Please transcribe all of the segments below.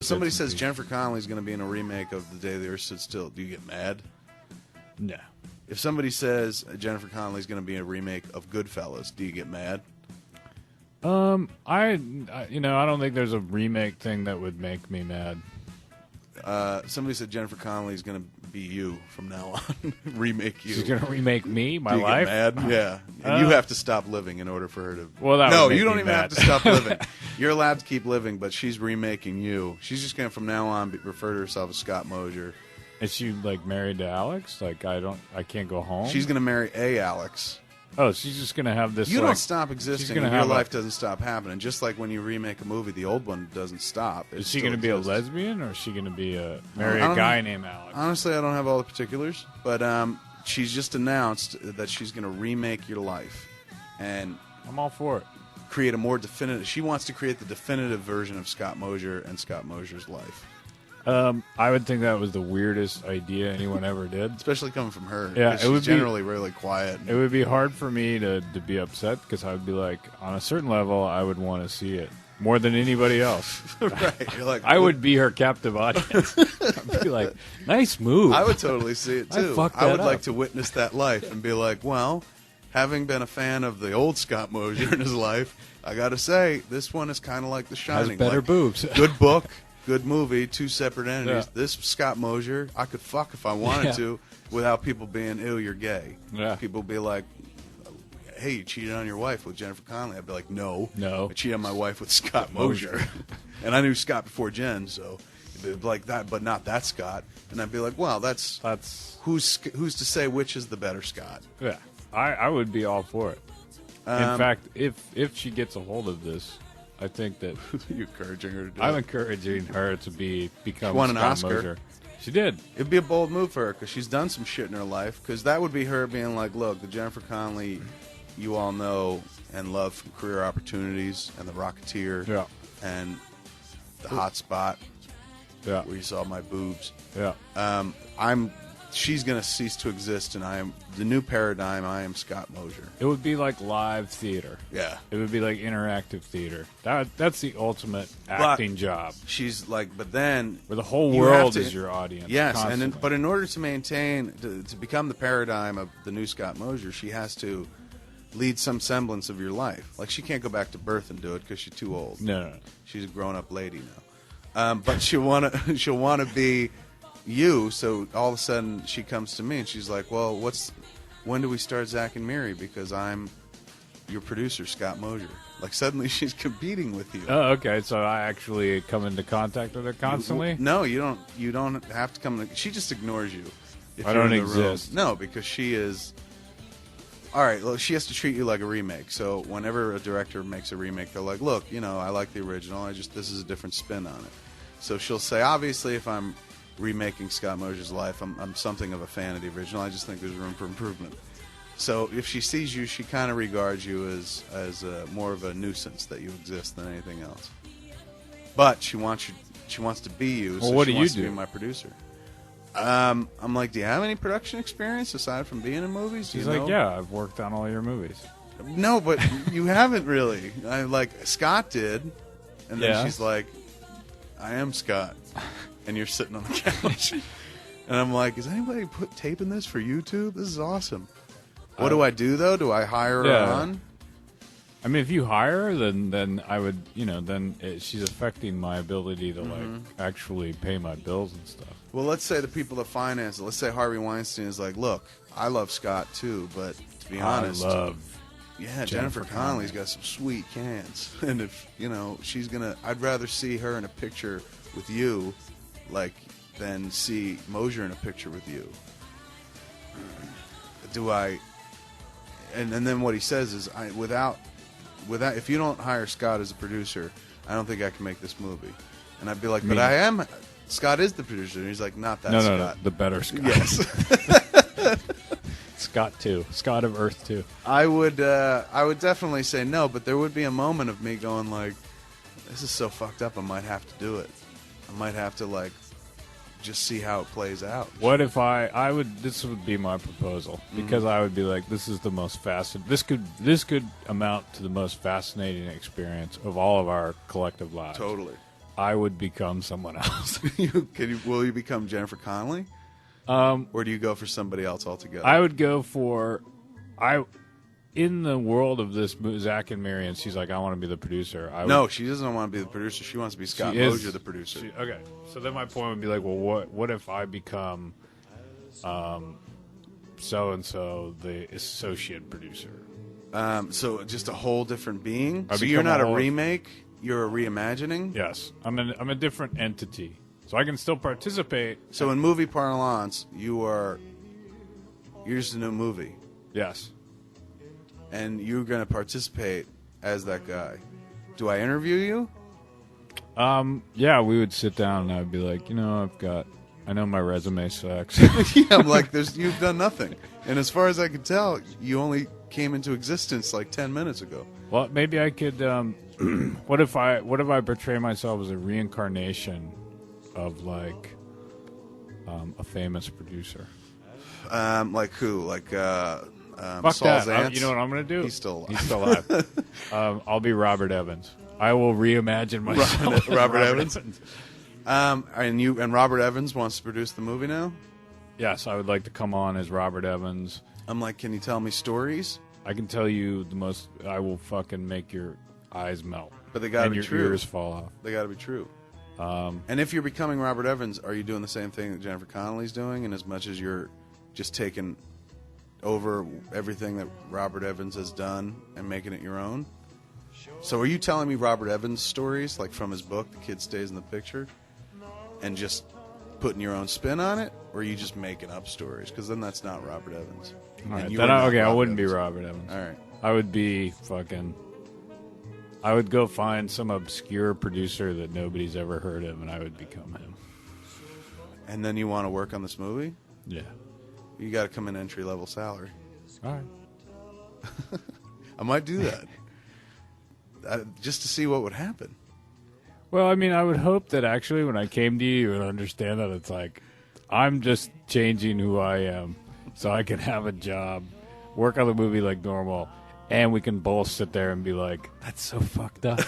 Somebody says Jennifer Connelly's going to be in a remake of The Day the Earth Stood Still. Do you get mad? No. If somebody says Jennifer Connelly's going to be in a remake of Goodfellas, do you get mad? I don't think there's a remake thing that would make me mad. Somebody said Jennifer Connelly's going to be you from now on. Remake you. She's going to remake me, my do you life? Get mad? Yeah. And you have to stop living in order for her to... Well, that no, would make you don't me even mad. have to stop living. You're allowed to keep living, but she's remaking you. She's just going to, from now on, refer to herself as Scott Mosier. Is she, like, married to Alex? Like, I can't go home? She's going to marry a Alex. Oh, she's just going to have this, You like, don't stop existing, and your have life doesn't stop happening. Just like when you remake a movie, the old one doesn't stop. Is she going to be a lesbian, or is she going to be marry a guy named Alex? Honestly, I don't have all the particulars, but she's just announced that she's going to remake your life, and I'm all for it. Create a more definitive. She wants to create the definitive version of Scott Mosier and Scott Mosier's life. I would think that was the weirdest idea anyone ever did. Especially coming from her. Yeah, it would generally really quiet. It would be hard for me to be upset because I would be like, on a certain level, I would want to see it more than anybody else. Right. You're like, I would be her captive audience. I'd be like, nice move. I would totally see it too. I would like to witness that life and be like, well, having been a fan of the old Scott Mosier in his life, I got to say, this one is kind of like The Shining. Has better boobs. Good book. Good movie, two separate entities. Yeah. This Scott Mosier, I could fuck if I wanted to without people being, ew, you're gay. Yeah. People be like, hey, you cheated on your wife with Jennifer Connelly. I'd be like, no. I cheated on my wife with Scott Mosier. And I knew Scott before Jen, so it'd be like that, but not that Scott. And I'd be like, well, that's who's to say which is the better Scott? Yeah, I would be all for it. In fact, if she gets a hold of this, I think that you're encouraging her to do I'm it. encouraging her to become She won an Scott Oscar. Mosier. She did. It'd be a bold move for her because she's done some shit in her life. Because that would be her being like, look, the Jennifer Connelly you all know and love from Career Opportunities and The Rocketeer and The Hot Spot where you saw my boobs. She's going to cease to exist, and I am the new paradigm. I am Scott Mosier. It would be like live theater. Yeah. It would be like interactive theater. That's the ultimate acting job. She's like, but then where the whole world is your audience. Yes, constantly. but in order to maintain to become the paradigm of the new Scott Mosier, she has to lead some semblance of your life. Like she can't go back to birth and do it because she's too old. No. She's a grown-up lady now. But she'll want to be you, so all of a sudden she comes to me and she's like, well, when do we start Zack and Miri? Because I'm your producer, Scott Mosier. Like suddenly she's competing with you. Oh, okay. So I actually come into contact with her constantly? No, you don't have to come to, she just ignores you. If I don't exist. No, because she is all right, well, she has to treat you like a remake. So whenever a director makes a remake, they're like, look, I like the original, this is a different spin on it. So she'll say, obviously if I'm remaking Scott Mosier's life, I'm something of a fan of the original. I just think there's room for improvement. So if she sees you, she kind of regards you as more of a nuisance that you exist than anything else. But she wants to be you. Well, so what she do wants you do? to be my producer. I'm like, do you have any production experience aside from being in movies? She's like, yeah, I've worked on all your movies. No, but you haven't really. Scott did, and then she's like, I am Scott. And you're sitting on the couch. And I'm like, is anybody put tape in this for YouTube? This is awesome. What do I do, though? Do I hire her on? I mean, if you hire her, then I would, then she's affecting my ability to, actually pay my bills and stuff. Well, let's say the people that finance it, let's say Harvey Weinstein is like, look, I love Scott, too, but to be honest, I love Jennifer Connelly's got some sweet cans. And if, she's going to, I'd rather see her in a picture with you than see Mosier in a picture with you. Do I? And then what he says is, without, if you don't hire Scott as a producer, I don't think I can make this movie. And I'd be like, but I am. Scott is the producer. And he's like, not that Scott. No, the better Scott. Yes. Scott 2. Scott of Earth 2. I would definitely say no, but there would be a moment of me going like, this is so fucked up, I might have to do it. I might have to just see how it plays out. What if this would be my proposal, because I would be like, this is the most fascinating, this could amount to the most fascinating experience of all of our collective lives. Totally. I would become someone else. Will you become Jennifer Connelly? Or do you go for somebody else altogether? I would go for in the world of this Zach and Mary, and she's like, I want to be the producer. No, she doesn't want to be the producer. She wants to be Scott Mosier, the producer. Okay, so then my point would be like, well, what if I become so and so the associate producer? So just a whole different being. I So you're not a become remake. You're a reimagining. Yes, I'm a different entity, so I can still participate. So in movie parlance, you're just a new movie. Yes. And you're going to participate as that guy. Do I interview you? Yeah, we would sit down and I'd be like, I know my resume sucks. Yeah, I'm like, you've done nothing. And as far as I can tell, you only came into existence like 10 minutes ago. Well, maybe I could, what if I portray myself as a reincarnation of like, a famous producer? Like who? Like, Fuck Saul that. Zaentz? You know what I'm going to do? He's still alive. He's still alive. I'll be Robert Evans. I will reimagine myself. Robert Evans? And Robert Evans wants to produce the movie now? Yes, I would like to come on as Robert Evans. I'm like, can you tell me stories? I can tell you I will fucking make your eyes melt. But they gotta be your true. Ears fall off. They gotta be true. And if you're becoming Robert Evans, are you doing the same thing that Jennifer Connelly's doing? In as much as you're just taking over everything that Robert Evans has done and making it your own? So are you telling me Robert Evans stories, like from his book, The Kid Stays in the Picture, and just putting your own spin on it? Or are you just making up stories? Because then that's not Robert Evans. All right, I wouldn't be Robert Evans. All right. I would be I would go find some obscure producer that nobody's ever heard of, and I would become him. And then you want to work on this movie? Yeah. You got to come in entry-level salary. All right. I might do that. Just to see what would happen. Well, I mean, I would hope that actually when I came to you, you would understand that it's like, I'm just changing who I am so I can have a job, work on the movie like normal, and we can both sit there and be like, that's so fucked up.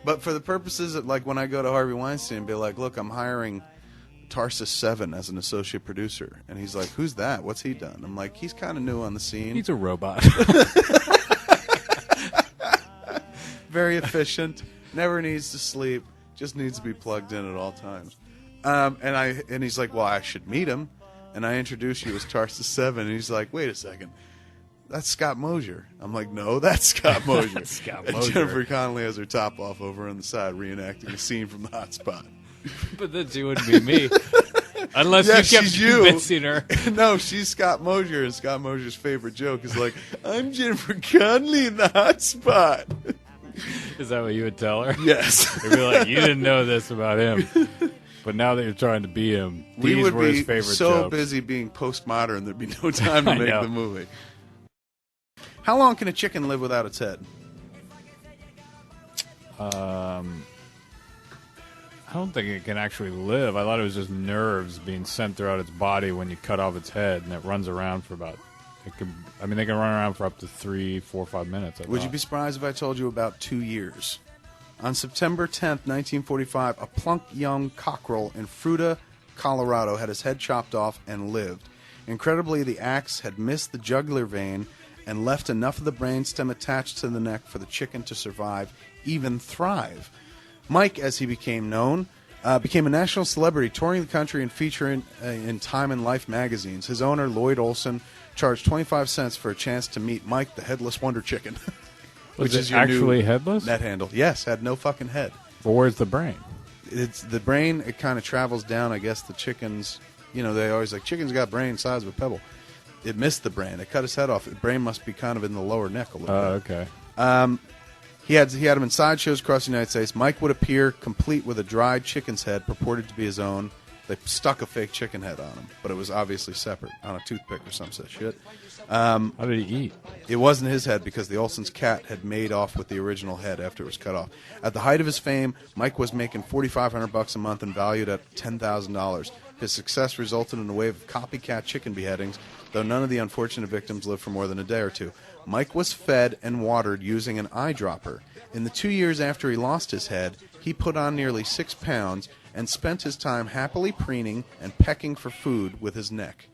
But for the purposes of, like, when I go to Harvey Weinstein and be like, look, I'm hiring Tarsus 7 as an associate producer. And he's like, who's that? What's he done? I'm like, he's kind of new on the scene. He's a robot. Very efficient. Never needs to sleep. Just needs to be plugged in at all times. And he's like, well, I should meet him. And I introduce you as Tarsus 7. And he's like, wait a second. That's Scott Mosier. I'm like, no, that's Scott Mosier. Scott And Mosier. Jennifer Connelly has her top off over on the side, reenacting a scene from The Hot Spot. But then she wouldn't be me. Unless Yeah, you kept she's you. convincing her. No, she's Scott Mosier, and Scott Mosier's favorite joke is like, I'm Jennifer Connelly in The Hot Spot. Is that what you would tell her? Yes. You'd be like, you didn't know this about him. But now that you're trying to be him, We these would were his be favorite so jokes. busy being postmodern, there'd be no time to I make know. the movie. How long can a chicken live without its head? I don't think it can actually live. I thought it was just nerves being sent throughout its body when you cut off its head, and it runs around for about. They can run around for up to 3, 4, 5 minutes. Would you be surprised if I told you about 2 years? On September 10th, 1945, a plump young cockerel in Fruita, Colorado, had his head chopped off and lived. Incredibly, the axe had missed the jugular vein and left enough of the brainstem attached to the neck for the chicken to survive, even thrive. Mike, as he became known, became a national celebrity, touring the country and featuring in Time and Life magazines. His owner, Lloyd Olson, charged 25 cents for a chance to meet Mike, the Headless Wonder Chicken. Was Which it is your actually new headless? net handle. Yes, had no fucking head. Or where's the brain? It's the brain. It kind of travels down. I guess the chickens. You know, they always like chickens got brain size of a pebble. It missed the brain. It cut his head off. The brain must be kind of in the lower neck a little bit. Okay. He had him in sideshows across the United States. Mike would appear complete with a dried chicken's head purported to be his own. They stuck a fake chicken head on him, but it was obviously separate on a toothpick or some such shit. How did he eat? It wasn't his head because the Olsen's cat had made off with the original head after it was cut off. At the height of his fame, Mike was making $4,500 a month and valued at $10,000. His success resulted in a wave of copycat chicken beheadings, though none of the unfortunate victims lived for more than a day or two. Mike was fed and watered using an eyedropper. In the 2 years after he lost his head, he put on nearly 6 pounds and spent his time happily preening and pecking for food with his neck.